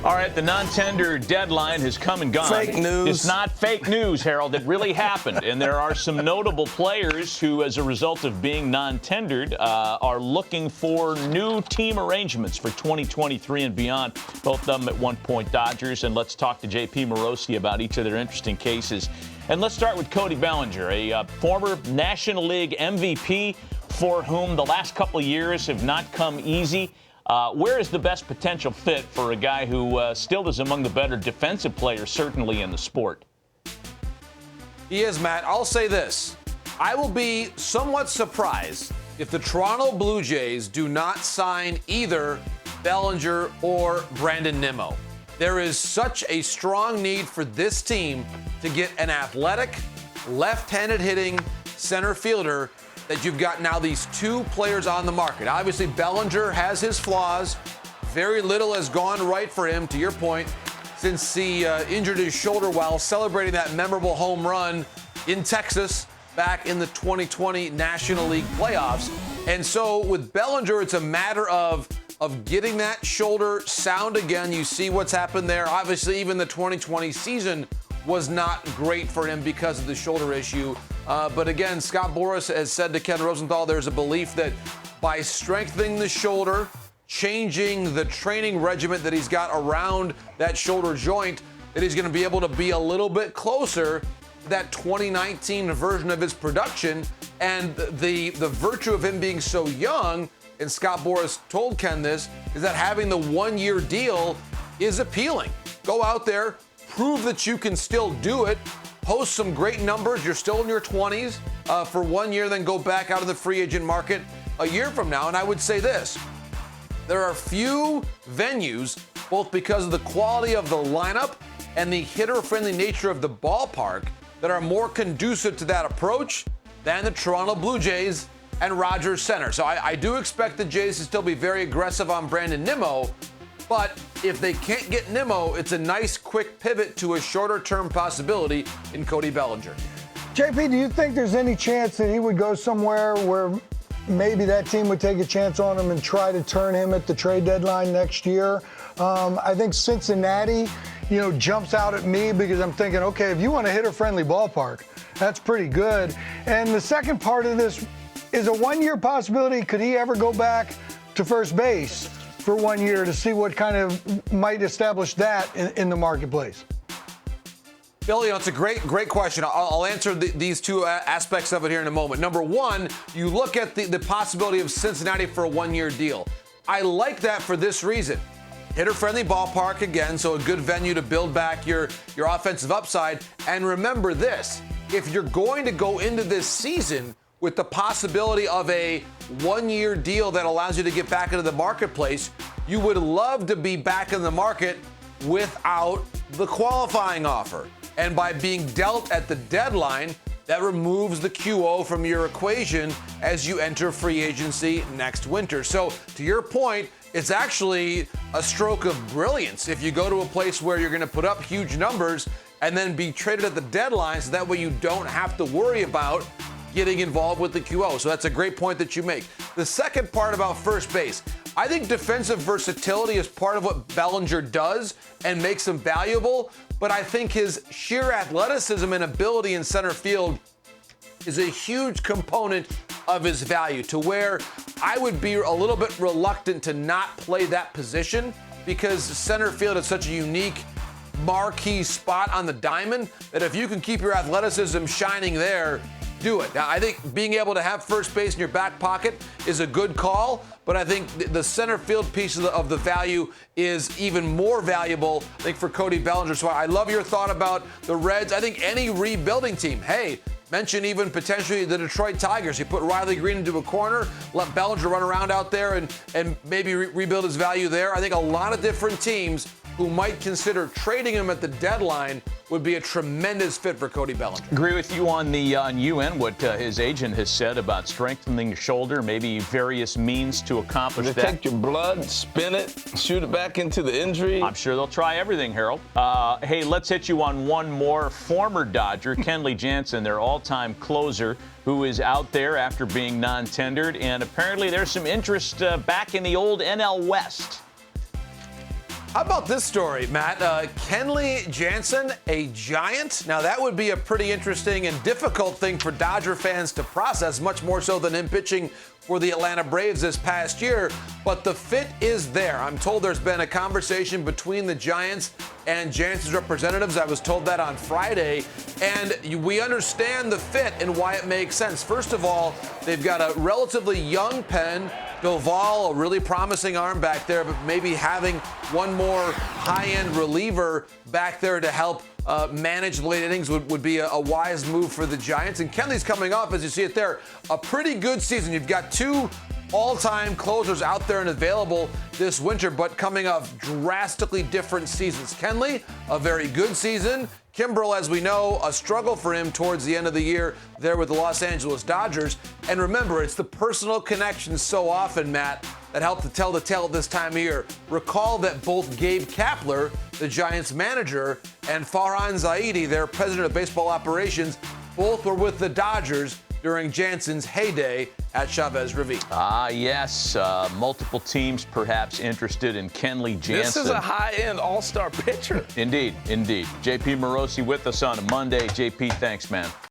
All right, the non-tender deadline has come and gone. Fake news. It's not fake news, Harold. It really happened. And there are some notable players who, as a result of being non-tendered, are looking for new team arrangements for 2023 and beyond. Both of them at one point Dodgers. And let's talk to J.P. Morosi about each of their interesting cases. And let's start with Cody Bellinger, a former National League MVP for whom the last couple of years have not come easy. Where is the best potential fit for a guy who still is among the better defensive players, certainly in the sport? He is, Matt. I'll say this. I will be somewhat surprised if the Toronto Blue Jays do not sign either Bellinger or Brandon Nimmo. There is such a strong need for this team to get an athletic, left-handed hitting center fielder that you've got now these two players on the market. Obviously, Bellinger has his flaws. Very little has gone right for him, to your point, since he injured his shoulder while celebrating that memorable home run in Texas back in the 2020 National League playoffs. And so with Bellinger, it's a matter of getting that shoulder sound again. You see what's happened there. Obviously, even the 2020 season was not great for him because of the shoulder issue. But again, Scott Boras has said to Ken Rosenthal, there's a belief that by strengthening the shoulder, changing the training regimen that he's got around that shoulder joint, that he's going to be able to be a little bit closer to that 2019 version of his production. And the virtue of him being so young, and Scott Boras told Ken this, is that having the one-year deal is appealing. Go out there, prove that you can still do it, post some great numbers. You're still in your 20s for 1 year, then go back out of the free agent market a year from now. And I would say this, there are few venues, both because of the quality of the lineup and the hitter-friendly nature of the ballpark, that are more conducive to that approach than the Toronto Blue Jays and Rogers Center. So I do expect the Jays to still be very aggressive on Brandon Nimmo. But if they can't get Nimmo, it's a nice quick pivot to a shorter-term possibility in Cody Bellinger. JP, do you think there's any chance that he would go somewhere where maybe that team would take a chance on him and try to turn him at the trade deadline next year? I think Cincinnati, jumps out at me because I'm thinking, okay, if you want a hitter-friendly ballpark, that's pretty good. And the second part of this is a one-year possibility. Could he ever go back to first base for 1 year to see what kind of might establish that in the marketplace? Billy, it's a great question. I'll answer these two aspects of it here in a moment. Number one, you look at the possibility of Cincinnati for a one-year deal. I like that for this reason. Hitter-friendly ballpark again, so a good venue to build back your offensive upside. And remember this, if you're going to go into this season with the possibility of a one-year deal that allows you to get back into the marketplace, you would love to be back in the market without the qualifying offer. And by being dealt at the deadline, that removes the QO from your equation as you enter free agency next winter. So to your point, it's actually a stroke of brilliance if you go to a place where you're going to put up huge numbers and then be traded at the deadline, so that way you don't have to worry about getting involved with the QO. So that's a great point that you make. The second part about first base, I think defensive versatility is part of what Bellinger does and makes him valuable, but I think his sheer athleticism and ability in center field is a huge component of his value, to where I would be a little bit reluctant to not play that position, because center field is such a unique marquee spot on the diamond that if you can keep your athleticism shining there, do it. Now, I think being able to have first base in your back pocket is a good call, but I think the center field piece of the value is even more valuable, I think, for Cody Bellinger. So I love your thought about the Reds. I think any rebuilding team, hey, mention even potentially the Detroit Tigers. You put Riley Green into a corner, let Bellinger run around out there and maybe rebuild his value there. I think a lot of different teams who might consider trading him at the deadline would be a tremendous fit for Cody Bellinger. Agree with you on what his agent has said about strengthening the shoulder, maybe various means to accomplish that. Take your blood, spin it, shoot it back into the injury. I'm sure they'll try everything, Harold. Hey, let's hit you on one more. Former Dodger, Kenley Jansen, their all-time closer, who is out there after being non-tendered, and apparently there's some interest back in the old NL West. How about this story, Matt? Kenley Jansen, a Giant? Now, that would be a pretty interesting and difficult thing for Dodger fans to process, much more so than him pitching for the Atlanta Braves this past year. But the fit is there. I'm told there's been a conversation between the Giants and Jansen's representatives. I was told that on Friday. And we understand the fit and why it makes sense. First of all, they've got a relatively young pen. Doval, a really promising arm back there, but maybe having one more high-end reliever back there to help manage late innings would be a wise move for the Giants. And Kenley's coming off, as you see it there, a pretty good season. You've got two all-time closers out there and available this winter, but coming off drastically different seasons. Kenley, a very good season. Kimbrel, as we know, a struggle for him towards the end of the year there with the Los Angeles Dodgers. And remember, it's the personal connections so often, Matt, that help to tell the tale this time of year. Recall that both Gabe Kapler, the Giants manager, and Farhan Zaidi, their president of baseball operations, both were with the Dodgers during Jansen's heyday at Chavez Ravine. Ah, yes. Multiple teams perhaps interested in Kenley Jansen. This is a high-end all-star pitcher. Indeed, indeed. JP Morosi with us on a Monday. JP, thanks, man.